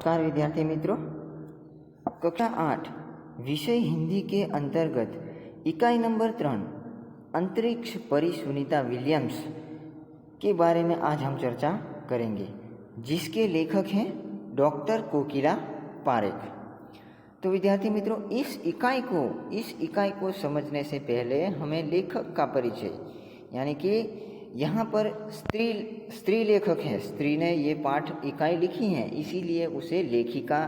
नमस्कार विद्यार्थी मित्रों, कक्षा 8 विषय हिंदी के अंतर्गत इकाई नंबर 3 अंतरिक्ष परी सुनीता विलियम्स के बारे में आज हम चर्चा करेंगे, जिसके लेखक हैं डॉक्टर कोकिला पारेख। तो विद्यार्थी मित्रों, इस इकाई को समझने से पहले हमें लेखक का परिचय, यानी कि यहाँ पर स्त्री लेखक है। स्त्री ने ये पाठ इकाई लिखी है, इसीलिए उसे लेखिका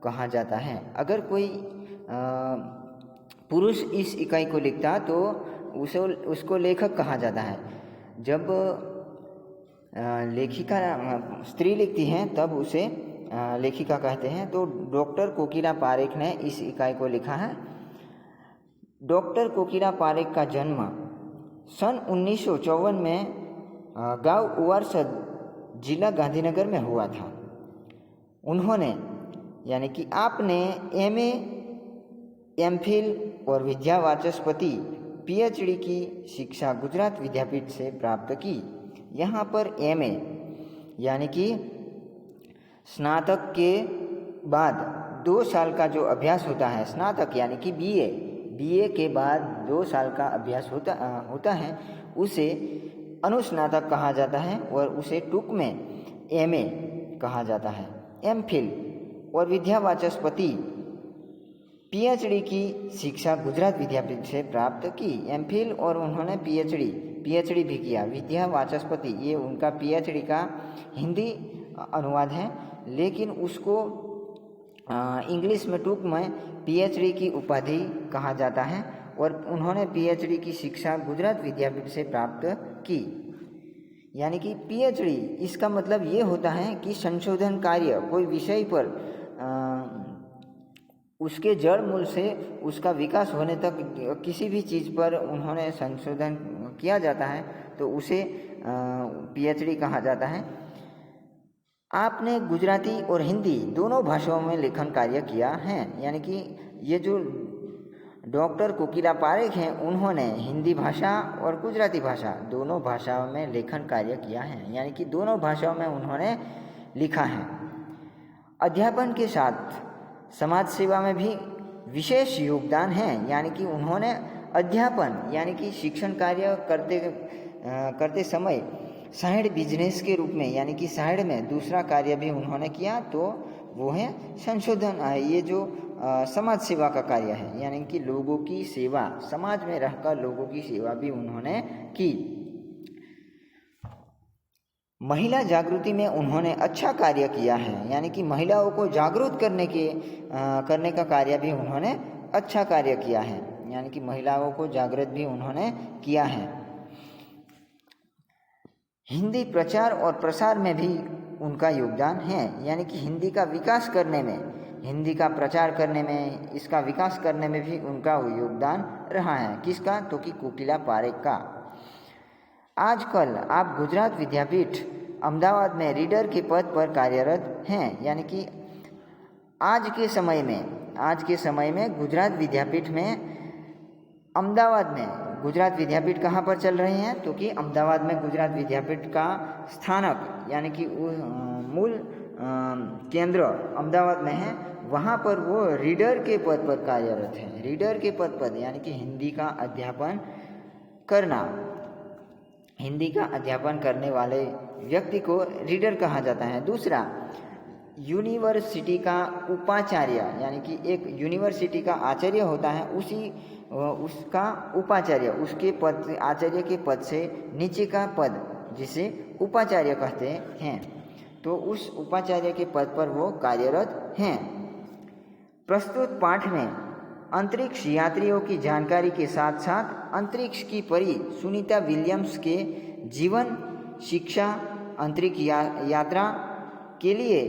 कहा जाता है। अगर कोई पुरुष इस इकाई को लिखता तो उसको लेखक कहा जाता है। जब लेखिका स्त्री लिखती हैं तब उसे लेखिका कहते हैं। तो डॉक्टर कोकिला पारेख ने इस इकाई को लिखा है। डॉक्टर कोकिला पारेख का जन्म सन 1954 में गांव उवारसद, जिला गांधीनगर में हुआ था। उन्होंने, यानी कि आपने एमए, एमफिल और विद्यावाचस्पति पीएचडी की शिक्षा गुजरात विद्यापीठ से प्राप्त की। यहाँ पर एमए यानी कि स्नातक के बाद 2 साल का जो अभ्यास होता है, स्नातक यानी कि बीए के बाद 2 साल का अभ्यास होता है, उसे अनुस्नातक कहा जाता है और उसे टूक में एमए कहा जाता है। एमफिल और विद्यावाचस्पति पीएचडी की शिक्षा गुजरात विद्यापीठ से प्राप्त की। एमफिल और उन्होंने पीएचडी भी किया। विद्यावाचस्पति ये उनका पीएचडी का हिंदी अनुवाद है, लेकिन उसको इंग्लिश में टूक में पीएचडी की उपाधि कहा जाता है और उन्होंने पीएचडी की शिक्षा गुजरात विद्यापीठ से प्राप्त की। यानी कि पीएचडी, इसका मतलब ये होता है कि संशोधन कार्य कोई विषय पर उसके जड़ मूल से उसका विकास होने तक किसी भी चीज़ पर उन्होंने संशोधन किया जाता है, तो उसे पीएचडी कहा जाता है। आपने गुजराती और हिंदी दोनों भाषाओं में लेखन कार्य किया है। यानी कि ये जो डॉक्टर कोकिला पारेख हैं, उन्होंने हिंदी भाषा और गुजराती भाषा दोनों भाषाओं में लेखन कार्य किया है, यानी कि दोनों भाषाओं में उन्होंने लिखा है। अध्यापन के साथ समाज सेवा में भी विशेष योगदान है। यानी कि उन्होंने अध्यापन यानी कि शिक्षण कार्य करते समय साइड बिजनेस के रूप में, यानी कि साइड में दूसरा कार्य भी उन्होंने किया, तो वो है संशोधन। ये जो समाज सेवा का कार्य है, यानी कि लोगों की सेवा, समाज में रहकर लोगों की सेवा भी उन्होंने की। महिला जागृति में उन्होंने अच्छा कार्य किया है, यानी कि महिलाओं को जागरूक करने का कार्य भी उन्होंने अच्छा कार्य किया है, यानी कि महिलाओं को जागृत भी उन्होंने किया है। हिंदी प्रचार और प्रसार में भी उनका योगदान है, यानी कि हिंदी का विकास करने में, हिंदी का प्रचार करने में, इसका विकास करने में भी उनका योगदान रहा है। किसका? तो कि कोकिला पारेख का। आजकल आप गुजरात विद्यापीठ अहमदाबाद में रीडर के पद पर कार्यरत हैं। यानी कि आज के समय में गुजरात विद्यापीठ में, अहमदाबाद में गुजरात विद्यापीठ कहाँ पर चल रहे हैं? तो कि अहमदाबाद में गुजरात विद्यापीठ का स्थानक, यानी कि मूल केंद्र अहमदाबाद में है, वहाँ पर वो रीडर के पद पर कार्यरत है। रीडर के पद पर यानी कि हिंदी का अध्यापन करना, हिंदी का अध्यापन करने वाले व्यक्ति को रीडर कहा जाता है। दूसरा, यूनिवर्सिटी का उपाचार्य, यानी कि एक यूनिवर्सिटी का आचार्य होता है, उसका उपाचार्य, उसके पद, आचार्य के पद से नीचे का पद जिसे उपाचार्य कहते हैं, तो उस उपाचार्य के पद पर वो कार्यरत हैं। प्रस्तुत पाठ में अंतरिक्ष यात्रियों की जानकारी के साथ साथ अंतरिक्ष की परी सुनीता विलियम्स के जीवन, शिक्षा, अंतरिक्ष यात्रा के लिए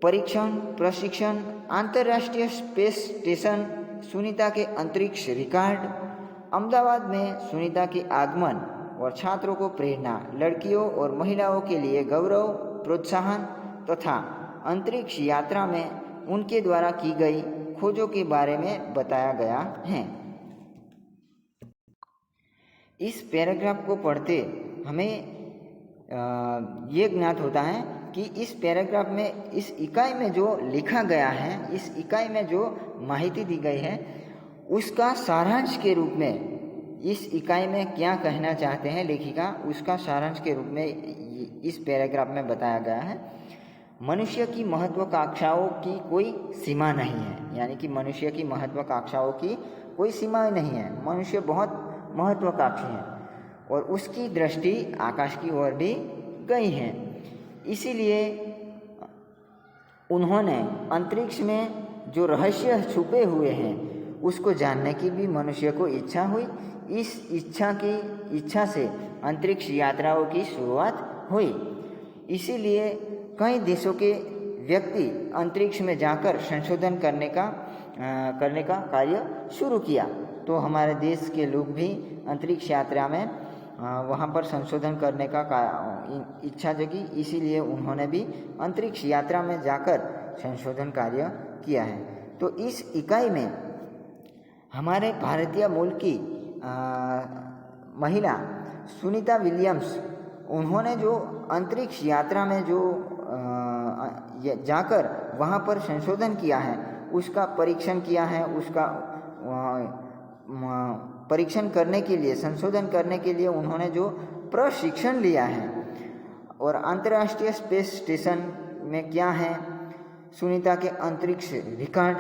परीक्षण, प्रशिक्षण, अंतर्राष्ट्रीय स्पेस स्टेशन, सुनीता के अंतरिक्ष रिकॉर्ड, अहमदाबाद में सुनीता के आगमन और छात्रों को प्रेरणा, लड़कियों और महिलाओं के लिए गौरव, प्रोत्साहन तथा अंतरिक्ष यात्रा में उनके द्वारा की गई खोजों के बारे में बताया गया है। इस पैराग्राफ को पढ़ते हमें ये ज्ञात होता है कि इस पैराग्राफ में, इस इकाई में जो लिखा गया है, इस इकाई में जो माहिती दी गई है, उसका सारांश के रूप में इस इकाई में क्या कहना चाहते हैं लेखिका, उसका सारांश के रूप में इस पैराग्राफ में बताया गया है। मनुष्य की महत्वाकांक्षाओं की कोई सीमा नहीं है, यानी कि मनुष्य की महत्वाकांक्षाओं की कोई सीमा नहीं है। मनुष्य बहुत महत्वाकांक्षी है और उसकी दृष्टि आकाश की ओर भी गई है। इसीलिए उन्होंने अंतरिक्ष में जो रहस्य छुपे हुए हैं उसको जानने की भी मनुष्य को इच्छा हुई। इस इच्छा से अंतरिक्ष यात्राओं की शुरुआत हुई। इसीलिए कई देशों के व्यक्ति अंतरिक्ष में जाकर संशोधन करने का कार्य शुरू किया। तो हमारे देश के लोग भी अंतरिक्ष यात्रा में वहाँ पर संशोधन करने का इच्छा जगी। इसीलिए उन्होंने भी अंतरिक्ष यात्रा में जाकर संशोधन कार्य किया है। तो इस इकाई में हमारे भारतीय मूल की महिला सुनीता विलियम्स, उन्होंने जो अंतरिक्ष यात्रा में जो जाकर वहाँ पर संशोधन किया है, उसका परीक्षण किया है, उसका परीक्षण करने के लिए, संशोधन करने के लिए उन्होंने जो प्रशिक्षण लिया है और अंतर्राष्ट्रीय स्पेस स्टेशन में क्या है, सुनीता के अंतरिक्ष रिकॉर्ड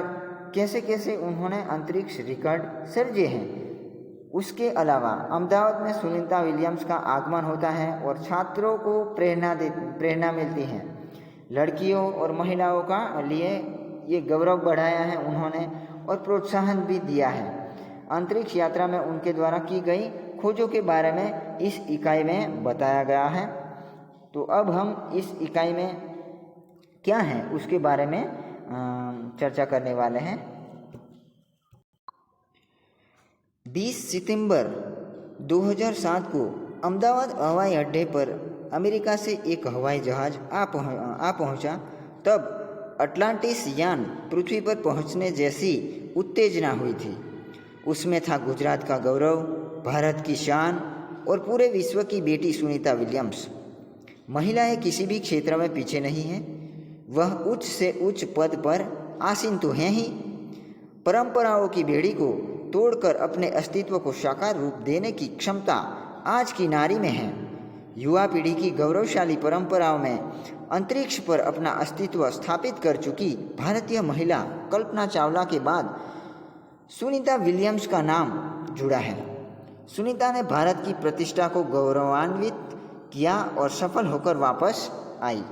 कैसे कैसे उन्होंने अंतरिक्ष रिकॉर्ड सर्जे हैं। उसके अलावा अहमदाबाद में सुनीता विलियम्स का आगमन होता है और छात्रों को प्रेरणा मिलती है। लड़कियों और महिलाओं का लिए ये गौरव बढ़ाया है उन्होंने और प्रोत्साहन भी दिया है। अंतरिक्ष यात्रा में उनके द्वारा की गई खोजों के बारे में इस इकाई में बताया गया है। तो अब हम इस इकाई में क्या है उसके बारे में चर्चा करने वाले हैं। 20 सितंबर 2007 को अहमदाबाद हवाई अड्डे पर अमेरिका से एक हवाई जहाज आ पहुंचा। तब अटलांटिस यान पृथ्वी पर पहुंचने जैसी उत्तेजना हुई थी। उसमें था गुजरात का गौरव, भारत की शान और पूरे विश्व की बेटी सुनीता विलियम्स। महिलाएं किसी भी क्षेत्र में पीछे नहीं हैं। वह उच्च से उच्च पद पर आसीन तो हैं ही, परंपराओं की बेड़ी को तोड़कर अपने अस्तित्व को साकार रूप देने की क्षमता आज की नारी में है। युवा पीढ़ी की गौरवशाली परंपराओं में अंतरिक्ष पर अपना अस्तित्व स्थापित कर चुकी भारतीय महिला कल्पना चावला के बाद सुनीता विलियम्स का नाम जुड़ा है। सुनीता ने भारत की प्रतिष्ठा को गौरवान्वित किया और सफल होकर वापस आई।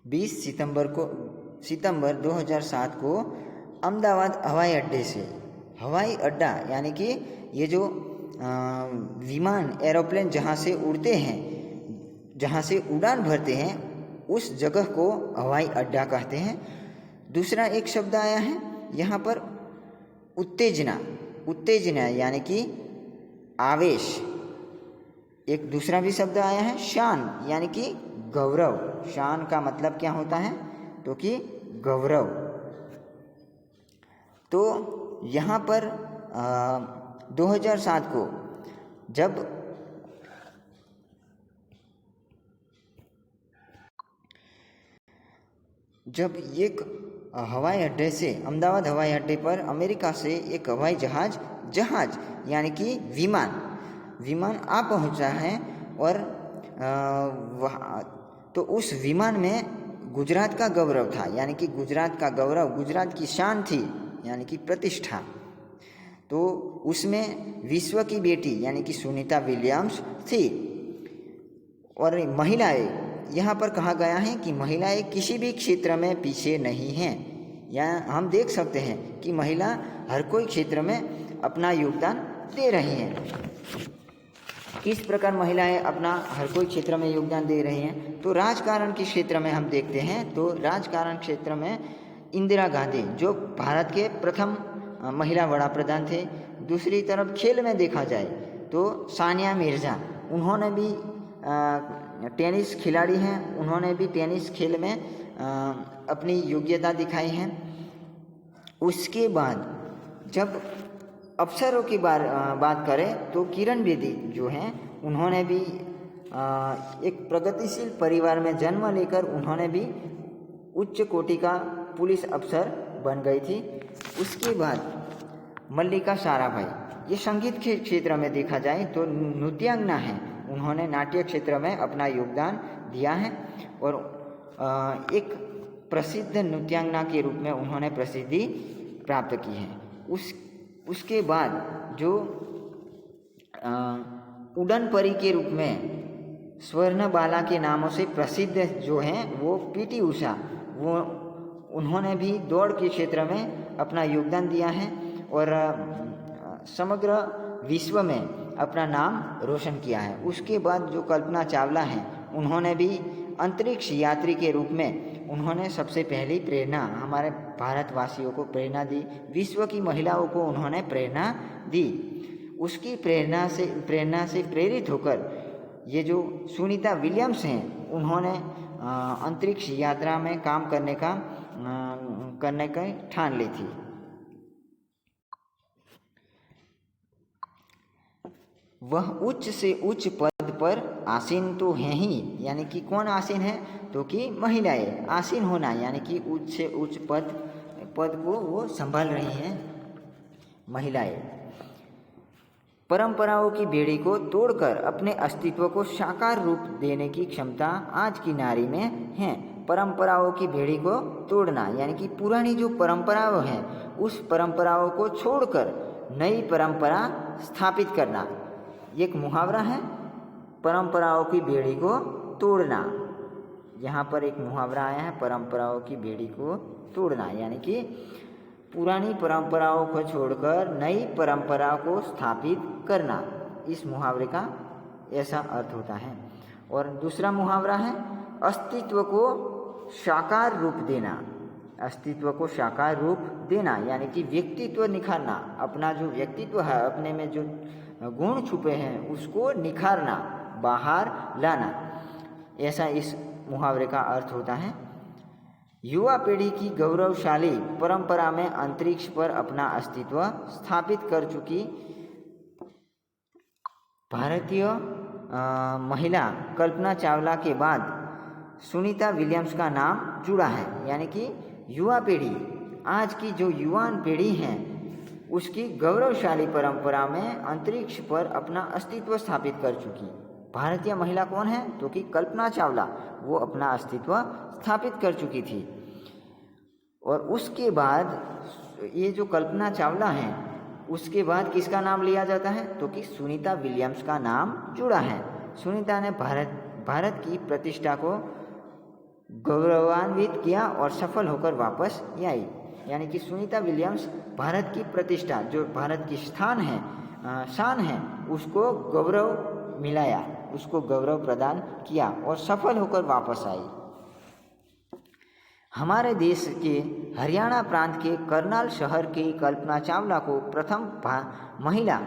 20 सितंबर 2007 को अहमदाबाद हवाई अड्डे से, हवाई अड्डा यानी कि ये जो विमान एरोप्लेन जहाँ से उड़ते हैं, जहाँ से उड़ान भरते हैं, उस जगह को हवाई अड्डा कहते हैं। दूसरा एक शब्द आया है यहाँ पर उत्तेजना यानी कि आवेश। एक दूसरा भी शब्द आया है शान यानी कि गौरव। शान का मतलब क्या होता है तो कि गौरव। तो यहाँ पर 2007 को जब एक हवाई अड्डे से, अहमदाबाद हवाई अड्डे पर अमेरिका से एक हवाई जहाज यानी कि विमान आ पहुंचा है और तो उस विमान में गुजरात का गौरव था, यानी कि गुजरात का गौरव, गुजरात की शान थी यानी कि प्रतिष्ठा। तो उसमें विश्व की बेटी यानी कि सुनीता विलियम्स थी। और महिलाएं, यहाँ पर कहा गया है कि महिलाएं किसी भी क्षेत्र में पीछे नहीं हैं। यहाँ हम देख सकते हैं कि महिला हर कोई क्षेत्र में अपना योगदान दे रही हैं। किस प्रकार महिलाएं अपना हर कोई क्षेत्र में योगदान दे रही हैं, तो राजकारण के क्षेत्र में हम देखते हैं। तो राजकारण क्षेत्र में इंदिरा गांधी जो भारत के प्रथम महिला वड़ा प्रधान थे। दूसरी तरफ खेल में देखा जाए तो सानिया मिर्ज़ा, उन्होंने भी टेनिस खिलाड़ी हैं, उन्होंने भी टेनिस खेल में अपनी योग्यता दिखाई है। उसके बाद जब अफसरों की बात करें तो किरण बेदी जो हैं, उन्होंने भी एक प्रगतिशील परिवार में जन्म लेकर उन्होंने भी उच्च कोटि का पुलिस अफसर बन गई थी। उसके बाद मल्लिका साराभाई, ये संगीत के क्षेत्र में देखा जाए तो नृत्यांगना है, उन्होंने नाट्य क्षेत्र में अपना योगदान दिया है और एक प्रसिद्ध नृत्यांगना के रूप में उन्होंने प्रसिद्धि प्राप्त की है। उसके बाद जो उड़न परी के रूप में स्वर्णबाला के नामों से प्रसिद्ध जो हैं वो पीटी उषा, वो उन्होंने भी दौड़ के क्षेत्र में अपना योगदान दिया है और समग्र विश्व में अपना नाम रोशन किया है। उसके बाद जो कल्पना चावला हैं, उन्होंने भी अंतरिक्ष यात्री के रूप में उन्होंने सबसे पहली प्रेरणा हमारे भारतवासियों को प्रेरणा दी, विश्व की महिलाओं को उन्होंने प्रेरणा दी। उसकी प्रेरणा से प्रेरित होकर ये जो सुनीता विलियम्स हैं, उन्होंने अंतरिक्ष यात्रा में काम करने का ठान ली थी। वह उच्च से उच्च पद पर आसीन तो हैं ही, यानी कि कौन आसीन है, तो कि महिलाएं आसीन होना, यानी कि उच्च से उच्च पद को वो संभाल रही हैं महिलाएं। परंपराओं की बेड़ी को तोड़कर अपने अस्तित्व को साकार रूप देने की क्षमता आज की नारी में है। परंपराओं की बेड़ी को तोड़ना यानी कि पुरानी जो परंपराएं हैं उस परंपराओं को छोड़कर नई परंपरा स्थापित करना, एक मुहावरा है, परंपराओं की बेड़ी को तोड़ना। यहाँ पर एक मुहावरा आया है, परंपराओं की बेड़ी को तोड़ना, यानी कि पुरानी परंपराओं को छोड़कर नई परंपरा को स्थापित करना, इस मुहावरे का ऐसा अर्थ होता है। और दूसरा मुहावरा है अस्तित्व को साकार रूप देना। अस्तित्व को साकार रूप देना यानी कि व्यक्तित्व निखारना, अपना जो व्यक्तित्व है, अपने में जो गुण छुपे हैं उसको निखारना, बाहर लाना, ऐसा इस मुहावरे का अर्थ होता है। युवा पीढ़ी की गौरवशाली परंपरा में अंतरिक्ष पर अपना अस्तित्व स्थापित कर चुकी भारतीय महिला कल्पना चावला के बाद सुनीता विलियम्स का नाम जुड़ा है, यानी कि युवा पीढ़ी, आज की जो युवान पीढ़ी है उसकी गौरवशाली परंपरा में अंतरिक्ष पर अपना अस्तित्व स्थापित कर चुकी भारतीय महिला कौन है, तो कि कल्पना चावला, वो अपना अस्तित्व स्थापित कर चुकी थी। और उसके बाद ये जो कल्पना चावला है उसके बाद किसका नाम लिया जाता है, तो कि सुनीता विलियम्स का नाम जुड़ा है। सुनीता ने भारत की प्रतिष्ठा को गौरवान्वित किया और सफल होकर वापस आई, यानी कि सुनीता विलियम्स भारत की प्रतिष्ठा, जो भारत की शान है, उसको गौरव मिलाया, उसको गौरव प्रदान किया और सफल होकर वापस आई। हमारे देश के हरियाणा प्रांत के करनाल शहर की कल्पना चावला को प्रथम महिला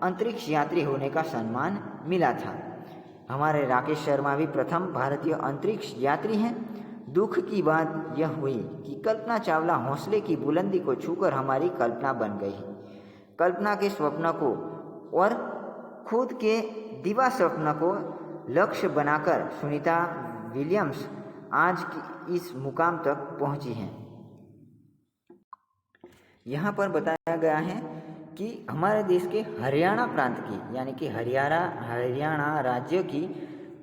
अंतरिक्ष यात्री होने का सम्मान मिला था। हमारे राकेश शर्मा भी प्रथम भारतीय अंतरिक्ष यात्री हैं। दुख की बात यह हुई कि कल्पना चावला हौसले की बुलंदी को छूकर हमारी कल्पना बन गई। कल्पना के स्वप्न को और खुद के दिवा स्वप्न को लक्ष्य बनाकर सुनीता विलियम्स आज की इस मुकाम तक पहुंची हैं। यहाँ पर बताया गया है कि हमारे देश के हरियाणा प्रांत की, यानी कि हरियाणा राज्य की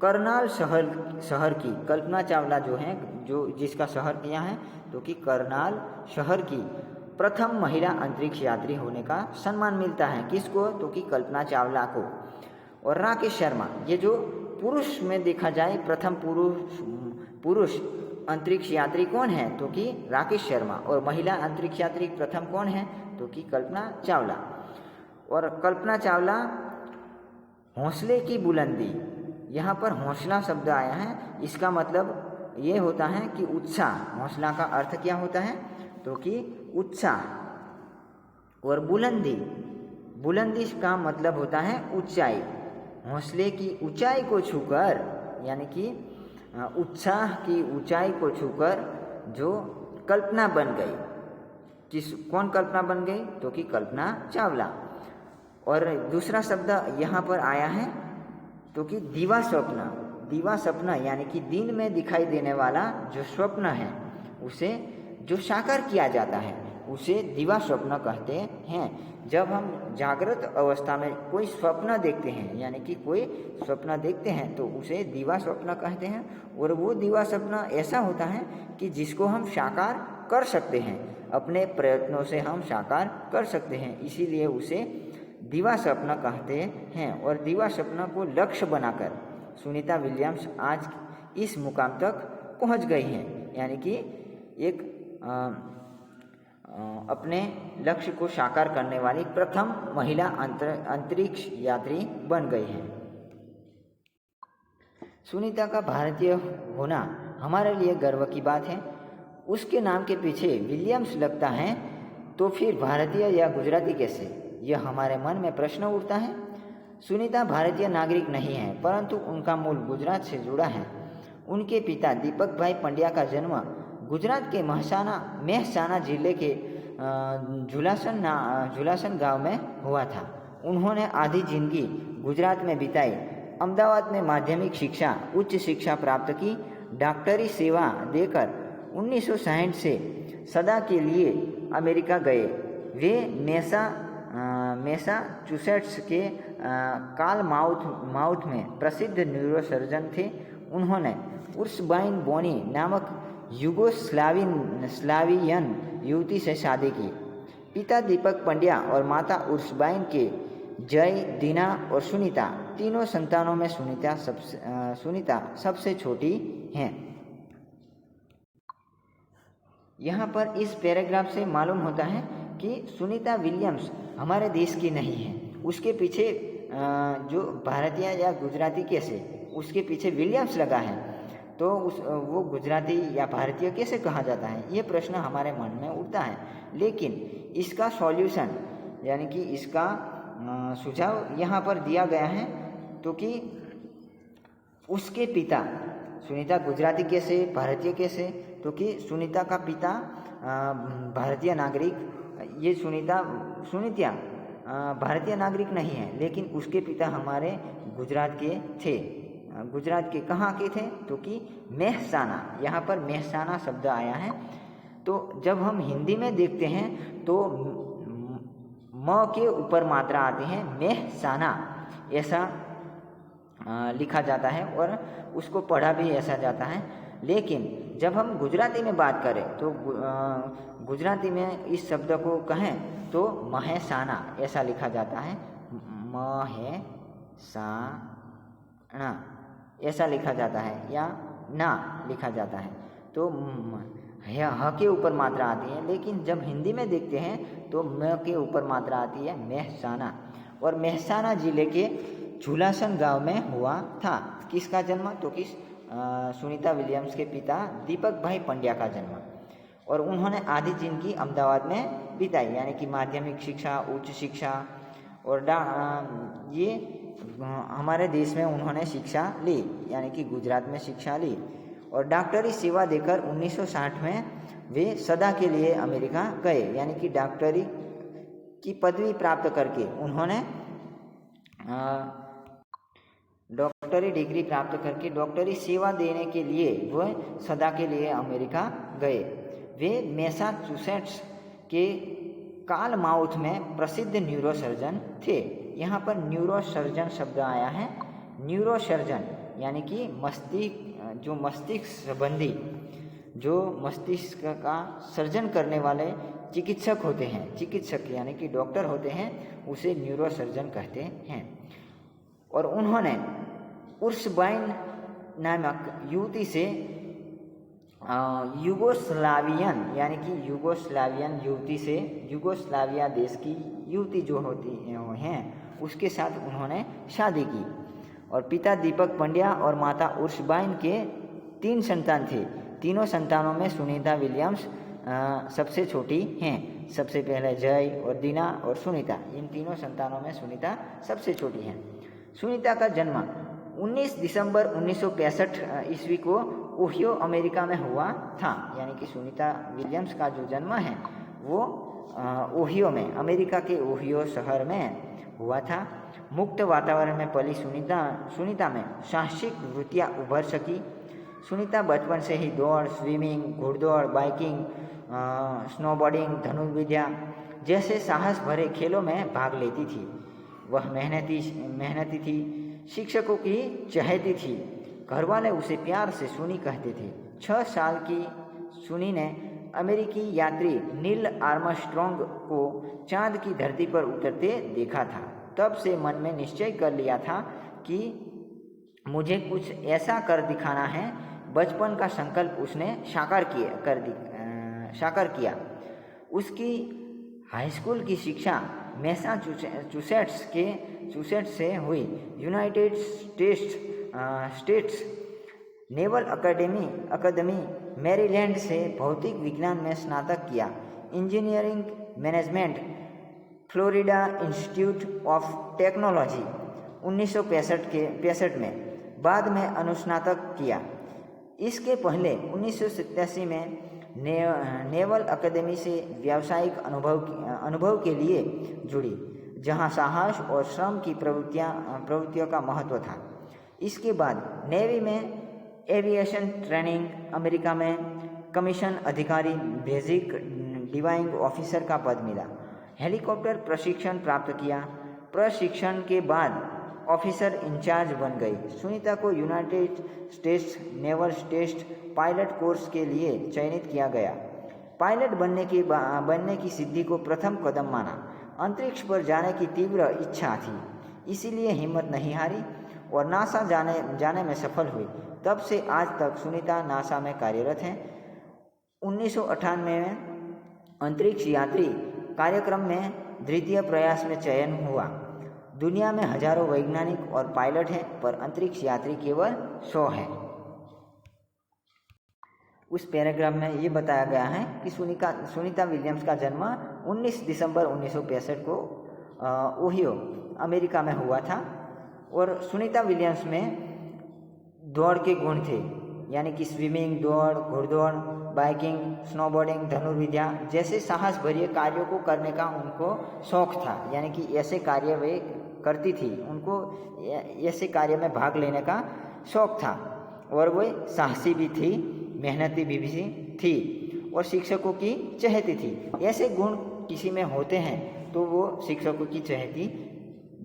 करनाल शहर की कल्पना चावला जो है, जो जिसका शहर किया है, तो कि करनाल शहर की प्रथम महिला अंतरिक्ष यात्री होने का सम्मान मिलता है। किसको, तो कि कल्पना चावला को। और राकेश शर्मा, ये जो पुरुष में देखा जाए प्रथम पुरुष अंतरिक्ष यात्री कौन है, तो कि राकेश शर्मा। और महिला अंतरिक्ष यात्री प्रथम कौन है, तो कि कल्पना चावला। और कल्पना चावला हौसले की बुलंदी, यहाँ पर हौसला शब्द आया है, इसका मतलब ये होता है कि उत्साह। हौसला का अर्थ क्या होता है, तो कि उत्साह। और बुलंदी का मतलब होता है ऊंचाई। हौसले की ऊंचाई को छूकर, यानी कि उत्साह की ऊंचाई को छूकर जो कल्पना बन गई, कौन कल्पना बन गई, तो कि कल्पना चावला। और दूसरा शब्द यहाँ पर आया है तो कि दिवा स्वप्न यानी कि दिन में दिखाई देने वाला जो स्वप्न है उसे जो साकार किया जाता है उसे दिवा स्वप्न कहते हैं। जब हम जागृत अवस्था में कोई स्वप्न देखते हैं यानी कि कोई स्वप्न देखते हैं तो उसे दिवा स्वप्न कहते हैं। और वो दिवा स्वप्न ऐसा होता है कि जिसको हम साकार कर सकते हैं, अपने प्रयत्नों से हम साकार कर सकते हैं, इसीलिए उसे दिवा स्वप्न कहते हैं। और दिवा स्वप्न को लक्ष्य बनाकर सुनीता विलियम्स आज इस मुकाम तक पहुंच गई हैं, यानी कि एक अपने लक्ष्य को साकार करने वाली प्रथम महिला अंतरिक्ष यात्री बन गई है। सुनीता का भारतीय होना हमारे लिए गर्व की बात है। उसके नाम के पीछे विलियम्स लगता है तो फिर भारतीय या गुजराती कैसे, यह हमारे मन में प्रश्न उठता है। सुनीता भारतीय नागरिक नहीं है, परंतु उनका मूल गुजरात से जुड़ा है। उनके पिता दीपक भाई पंड्या का जन्म गुजरात के मेहसाना जिले के झुलासन गांव में हुआ था। उन्होंने आधी जिंदगी गुजरात में बिताई। अहमदाबाद में माध्यमिक शिक्षा, उच्च शिक्षा प्राप्त की। डॉक्टरी सेवा देकर 1960 से सदा के लिए अमेरिका गए। वे मैसाचुसेट्स के काल माउथ में प्रसिद्ध न्यूरोसर्जन थे। उन्होंने उर्सबाइन बोनी नामक युगोस्लावियन युवती से शादी की। पिता दीपक पंड्या और माता उर्सबाइन के जय, दीना और सुनीता तीनों संतानों में सुनीता सबसे छोटी हैं। यहाँ पर इस पैराग्राफ से मालूम होता है कि सुनीता विलियम्स हमारे देश की नहीं है। उसके पीछे जो भारतीय या गुजराती कैसे, उसके पीछे विलियम्स लगा है, तो वो गुजराती या भारतीय कैसे कहा जाता है, ये प्रश्न हमारे मन में उठता है। लेकिन इसका सॉल्यूशन यानी कि इसका सुझाव यहाँ पर दिया गया है, तो कि उसके पिता सुनीता गुजराती कैसे, भारतीय कैसे, तो कि सुनीता का पिता भारतीय नागरिक, ये सुनीता भारतीय नागरिक नहीं है, लेकिन उसके पिता हमारे गुजरात के थे। गुजरात के कहाँ के थे, तो कि मेहसाना, यहाँ पर मेहसाना शब्द आया है। तो जब हम हिंदी में देखते हैं तो म के ऊपर मात्रा आती है, मेहसाना ऐसा लिखा जाता है और उसको पढ़ा भी ऐसा जाता है। लेकिन जब हम गुजराती में बात करें तो गुजराती में इस शब्द को कहें तो महेसाना ऐसा लिखा जाता है, महेसाना ऐसा लिखा जाता है या ना लिखा जाता है। तो ह के ऊपर मात्रा आती है, लेकिन जब हिंदी में देखते हैं तो म के ऊपर मात्रा आती है, मेहसाना। और मेहसाना जिले के झुलासन गांव में हुआ था। किसका जन्म, तो कि सुनीता विलियम्स के पिता दीपक भाई पंड्या का जन्म। और उन्होंने आधी जिंदगी अहमदाबाद में बिताई, यानी कि माध्यमिक शिक्षा, उच्च शिक्षा और ये हमारे देश में उन्होंने शिक्षा ली, यानी कि गुजरात में शिक्षा ली। और डॉक्टरी सेवा देकर 1960 में वे सदा के लिए अमेरिका गए, यानी कि डॉक्टरी की पदवी प्राप्त करके उन्होंने डॉक्टरी डिग्री प्राप्त करके डॉक्टरी सेवा देने के लिए वह सदा के लिए अमेरिका गए। वे मैसाचुसेट्स के काल माउथ में प्रसिद्ध न्यूरोसर्जन थे। यहाँ पर न्यूरोसर्जन शब्द आया है। न्यूरोसर्जन यानी कि मस्तिष्क संबंधी, जो मस्तिष्क का सर्जन करने वाले चिकित्सक होते हैं, चिकित्सक यानी कि डॉक्टर होते हैं, उसे न्यूरोसर्जन कहते हैं। और उन्होंने उर्सबाइन नामक युवती से युगोस्लावियन यानी कि युगोस्लावियन युवती से, युगोस्लाविया देश की युवती जो होती हैं उसके साथ उन्होंने शादी की। और पिता दीपक पंड्या और माता उर्सबाइन के 3 संतान थे। तीनों संतानों में सुनीता विलियम्स सबसे छोटी हैं। सबसे पहले जय और दीना और सुनीता, इन तीनों संतानों में सुनीता सबसे छोटी हैं। सुनीता का जन्म 19 दिसंबर 1965 ईस्वी को ओहियो अमेरिका में हुआ था, यानी कि सुनीता विलियम्स का जो जन्म है वो ओहियो में, अमेरिका के ओहियो शहर में हुआ था। मुक्त वातावरण में पली सुनीता में साहसिक वृत्तियाँ उभर सकी। सुनीता बचपन से ही दौड़, स्विमिंग, घुड़दौड़, बाइकिंग, स्नोबोर्डिंग, धनुर्विद्या जैसे साहस भरे खेलों में भाग लेती थी। वह मेहनती थी, शिक्षकों की चहेती थी। घरवाले उसे प्यार से सुनी कहते थे। 6 साल की सुनी ने अमेरिकी यात्री नील आर्मस्ट्रॉन्ग को चांद की धरती पर उतरते देखा था। तब से मन में निश्चय कर लिया था कि मुझे कुछ ऐसा कर दिखाना है। बचपन का संकल्प उसने साकार किया। उसकी हाई स्कूल की शिक्षा मैसाचुसेट्स से हुई। यूनाइटेड स्टेट्स नेवल अकादमी मैरीलैंड से भौतिक विज्ञान में स्नातक किया। Engineering management Florida institute of technology 1965 में, बाद में अनुस्नातक किया। इसके पहले 1987 में नेवल अकादमी से व्यावसायिक अनुभव के लिए जुड़ी, जहां साहस और श्रम की प्रवृत्तियों का महत्व था। इसके बाद नेवी में एविएशन ट्रेनिंग, अमेरिका में कमीशन अधिकारी, बेसिक डिवाइंग ऑफिसर का पद मिला। हेलीकॉप्टर प्रशिक्षण प्राप्त किया। प्रशिक्षण के बाद ऑफिसर इंचार्ज बन गई। सुनीता को United States naval test pilot course के लिए चयनित किया गया। पायलट बनने की सिद्धि को प्रथम कदम माना। अंतरिक्ष पर जाने की तीव्र इच्छा थी, इसीलिए हिम्मत नहीं हारी और नासा जाने में सफल हुई। तब से आज तक सुनीता नासा में कार्यरत हैं। 1998 में अंतरिक्ष यात्री कार्यक्रम में द्वितीय प्रयास में चयन हुआ। दुनिया में हजारों वैज्ञानिक और पायलट हैं, पर अंतरिक्ष यात्री केवल 100 हैं। उस पैराग्राफ में ये बताया गया है कि सुनीता विलियम्स का जन्म 19 दिसंबर 1965 को ओहियो, अमेरिका में हुआ था। और सुनीता विलियम्स में दौड़ के गुण थे, यानी कि स्विमिंग, दौड़, घुड़दौड़, बाइकिंग, स्नोबोर्डिंग, धनुर्विद्या जैसे साहस भरे कार्यों को करने का उनको शौक था। यानी कि ऐसे कार्य वे करती थी, उनको ऐसे कार्य में भाग लेने का शौक था। और वे साहसी भी थी, मेहनती भी थी और शिक्षकों की चहेती थी। ऐसे गुण किसी में होते हैं तो वो शिक्षकों की चहेती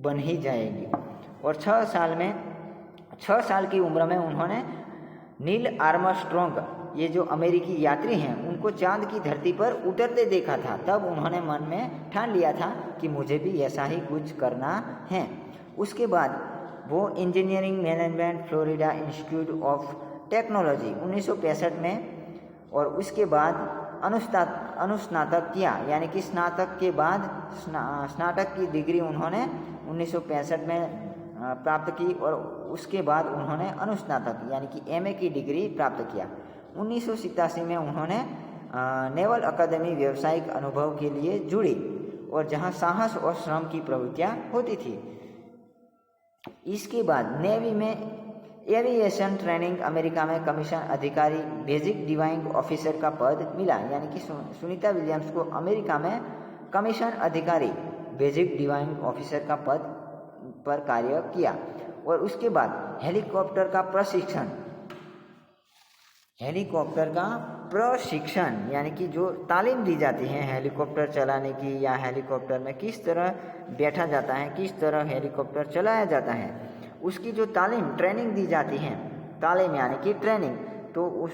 बन ही जाएगी। और 6 साल की उम्र में उन्होंने नील आर्मस्ट्रॉन्ग, ये जो अमेरिकी यात्री हैं, उनको चांद की धरती पर उतरते देखा था। तब उन्होंने मन में ठान लिया था कि मुझे भी ऐसा ही कुछ करना है। उसके बाद वो engineering management Florida institute of technology 1965 में और उसके बाद अनुस्नातक किया। यानी कि स्नातक के बाद स्नातक की डिग्री उन्होंने 1965 में प्राप्त की और उसके बाद उन्होंने अनुस्नातक यानी कि एमए की डिग्री प्राप्त किया। 1987 में उन्होंने नेवल अकादमी व्यावसायिक अनुभव के लिए जुड़ी और जहां साहस और श्रम की प्रवृत्तियां होती थी। इसके बाद नेवी में एविएशन ट्रेनिंग, अमेरिका में कमीशन अधिकारी, बेसिक डिवाइंग ऑफिसर का पद मिला। यानी कि सुनीता विलियम्स को अमेरिका में कमीशन अधिकारी, बेसिक डिवाइंग ऑफिसर का पद पर कार्य किया। और उसके बाद हेलीकॉप्टर का प्रशिक्षण यानी कि जो तालीम दी जाती है हेलीकॉप्टर चलाने की, या हेलीकॉप्टर में किस तरह बैठा जाता है, किस तरह हेलीकॉप्टर चलाया जाता है, उसकी जो ट्रेनिंग दी जाती है, तालीम यानी कि ट्रेनिंग, तो उस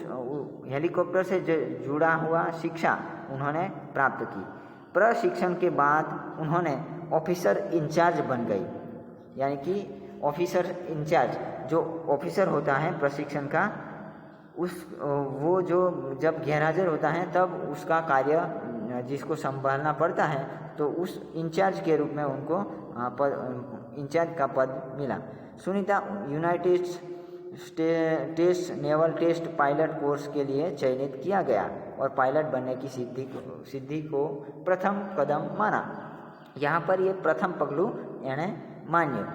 हेलीकॉप्टर से जुड़ा हुआ शिक्षा उन्होंने प्राप्त की। प्रशिक्षण के बाद उन्होंने ऑफिसर इंचार्ज बन गई। यानी कि ऑफिसर इंचार्ज जो ऑफिसर होता है प्रशिक्षण का, वो जो जब गैरहाजिर होता है तब उसका कार्य जिसको संभालना पड़ता है, तो उस इंचार्ज के रूप में उनको इंचार्ज का पद मिला। Sunita United States naval test pilot course के लिए चयनित किया गया और पायलट बनने की सिद्धि को प्रथम कदम माना। यहाँ पर ये प्रथम पगलू यानी मान्य।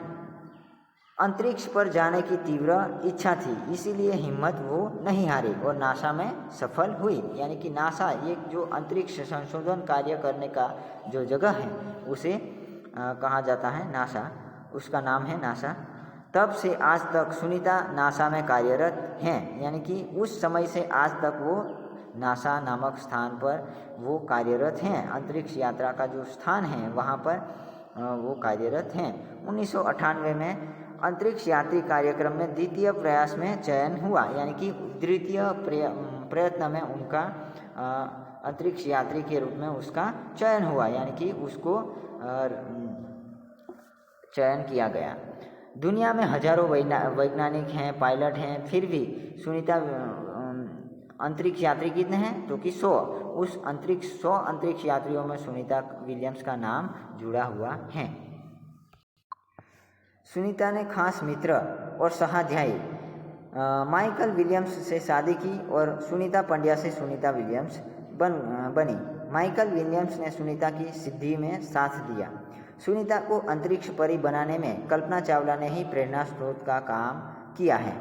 अंतरिक्ष पर जाने की तीव्र इच्छा थी, इसीलिए हिम्मत वो नहीं हारी और नासा में सफल हुई। यानी कि नासा एक जो अंतरिक्ष संशोधन कार्य करने का जो जगह है उसे कहा जाता है नासा। उसका नाम है नासा। तब से आज तक सुनीता नासा में कार्यरत हैं, यानी कि उस समय से आज तक वो नासा नामक स्थान पर वो कार्यरत हैं। अंतरिक्ष यात्रा का जो स्थान है वहाँ पर वो कार्यरत हैं। 1998 में अंतरिक्ष यात्री कार्यक्रम में द्वितीय प्रयास में चयन हुआ, यानी कि द्वितीय प्रयत्न में उनका अंतरिक्ष यात्री के रूप में उसका चयन हुआ, यानी कि उसको चयन किया गया। दुनिया में हजारों वैज्ञानिक हैं, पायलट हैं, फिर भी सुनीता अंतरिक्ष यात्री कितने हैं? तो कि 100। उस 100 अंतरिक्ष यात्रियों में सुनीता विलियम्स का नाम जुड़ा हुआ है। सुनीता ने खास मित्र और सहाध्यायी माइकल विलियम्स से शादी की और सुनीता पंड्या से सुनीता विलियम्स बनी। माइकल विलियम्स ने सुनीता की सिद्धि में साथ दिया। सुनीता को अंतरिक्ष परी बनाने में कल्पना चावला ने ही प्रेरणा स्रोत का काम किया है।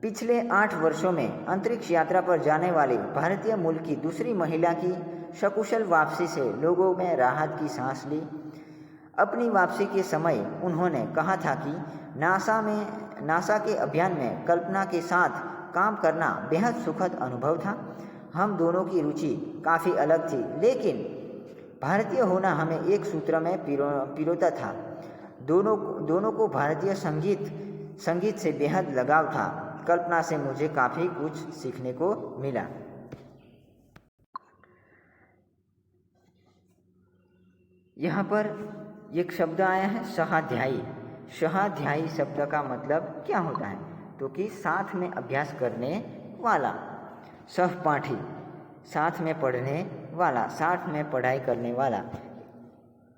पिछले 8 वर्षों में अंतरिक्ष यात्रा पर जाने वाली भारतीय मूल की दूसरी महिला की सकुशल वापसी से लोगों में राहत की सांस ली। अपनी वापसी के समय उन्होंने कहा था कि नासा के अभियान में कल्पना के साथ काम करना बेहद सुखद अनुभव था। हम दोनों की रुचि काफ़ी अलग थी, लेकिन भारतीय होना हमें एक सूत्र में पिरोता था। दोनों को भारतीय संगीत से बेहद लगाव था। कल्पना से मुझे काफ़ी कुछ सीखने को मिला। यहाँ पर एक शब्द आया है सहाध्यायी। सहाध्यायी शब्द का मतलब क्या होता है? तो कि साथ में अभ्यास करने वाला, सहपाठी, साथ में पढ़ने वाला, साथ में पढ़ाई करने वाला,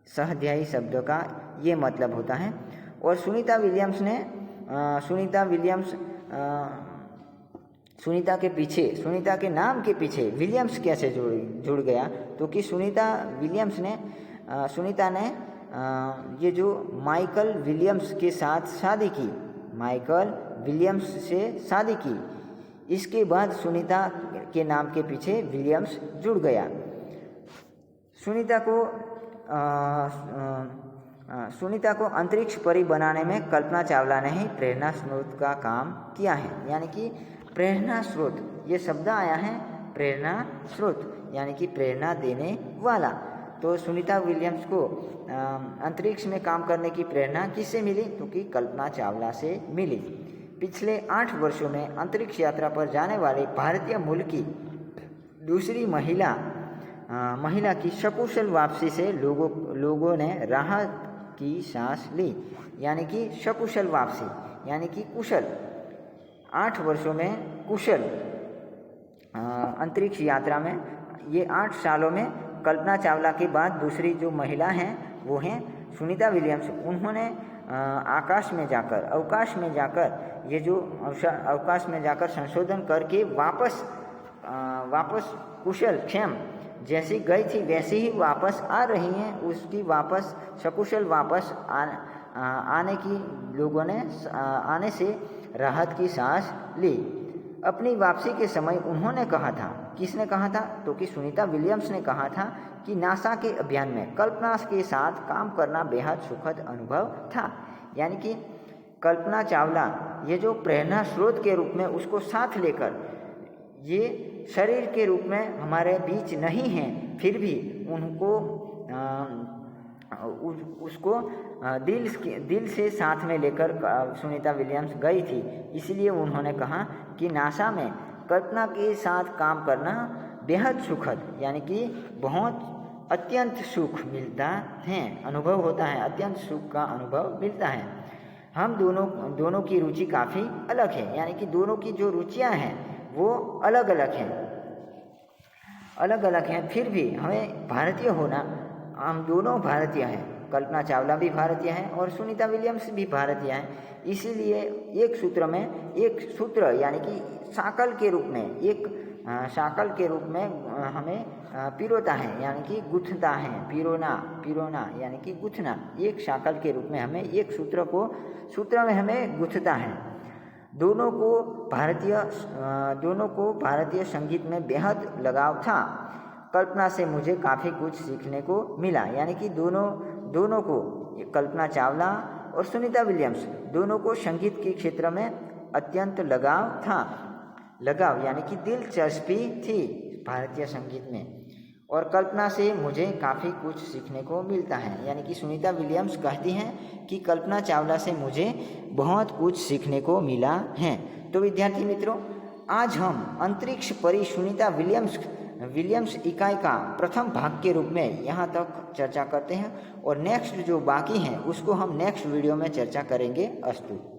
सहाध्यायी शब्द का ये मतलब होता है। और सुनीता सुनीता के नाम के पीछे विलियम्स कैसे जुड़ गया? तो कि सुनीता ने ये जो माइकल विलियम्स के साथ शादी की, माइकल विलियम्स से शादी की, इसके बाद सुनीता के नाम के पीछे विलियम्स जुड़ गया। सुनीता को अंतरिक्ष परी बनाने में कल्पना चावला ने ही प्रेरणा स्रोत का काम किया है, यानी कि प्रेरणा स्रोत ये शब्द आया है, प्रेरणा स्रोत यानी कि प्रेरणा देने वाला। तो सुनीता विलियम्स को अंतरिक्ष में काम करने की प्रेरणा किससे मिली? तो कि कल्पना चावला से मिली। पिछले 8 वर्षों में अंतरिक्ष यात्रा पर जाने वाले भारतीय मूल की दूसरी महिला की सकुशल वापसी से लोगों ने राहत की सांस ली, यानी कि सकुशल वापसी यानी कि कुशल। 8 वर्षों में कुशल अंतरिक्ष यात्रा में, ये 8 सालों में कल्पना चावला के बाद दूसरी जो महिला हैं वो हैं सुनीता विलियम्स। उन्होंने अवकाश में जाकर संशोधन करके वापस कुशल क्षेम जैसी गई थी वैसी ही वापस आ रही हैं। उसकी वापस सकुशल वापस आने की लोगों ने आने से राहत की सांस ली। अपनी वापसी के समय उन्होंने कहा था, किसने कहा था? तो कि सुनीता विलियम्स ने कहा था कि नासा के अभियान में कल्पना के साथ काम करना बेहद सुखद अनुभव था। यानी कि कल्पना चावला ये जो प्रेरणा स्रोत के रूप में उसको साथ लेकर, ये शरीर के रूप में हमारे बीच नहीं हैं, फिर भी उसको दिल से साथ में लेकर सुनीता विलियम्स गई थी। इसलिए उन्होंने कहा कि नासा में कल्पना के साथ काम करना बेहद सुखद यानी कि बहुत अत्यंत सुख मिलता है, अनुभव होता है, अत्यंत सुख का अनुभव मिलता है। हम दोनों की रुचि काफ़ी अलग है, यानी कि दोनों की जो रुचियां हैं वो अलग अलग हैं, फिर भी हमें भारतीय होना, हम दोनों भारतीय हैं। कल्पना चावला भी भारतीय हैं और सुनीता विलियम्स भी भारतीय हैं। इसीलिए एक सूत्र यानी कि शाकल के रूप में हमें पिरोता है, यानी कि गुथता है, पिरोना यानी कि गुथना, एक शाकल के रूप में हमें एक सूत्र में हमें गुथता है। दोनों को भारतीय संगीत में बेहद लगाव था। कल्पना से मुझे काफ़ी कुछ सीखने को मिला, यानी कि दोनों को, कल्पना चावला और सुनीता विलियम्स दोनों को संगीत के क्षेत्र में अत्यंत लगाव था। लगाव यानी कि दिलचस्पी थी भारतीय संगीत में। और कल्पना से मुझे काफ़ी कुछ सीखने को मिलता है, यानी कि सुनीता विलियम्स कहती हैं कि कल्पना चावला से मुझे बहुत कुछ सीखने को मिला है। तो विद्यार्थी मित्रों, आज हम अंतरिक्ष परी सुनीता विलियम्स इकाई का प्रथम भाग के रूप में यहाँ तक चर्चा करते हैं और नेक्स्ट जो बाकी हैं उसको हम नेक्स्ट वीडियो में चर्चा करेंगे। अस्तु।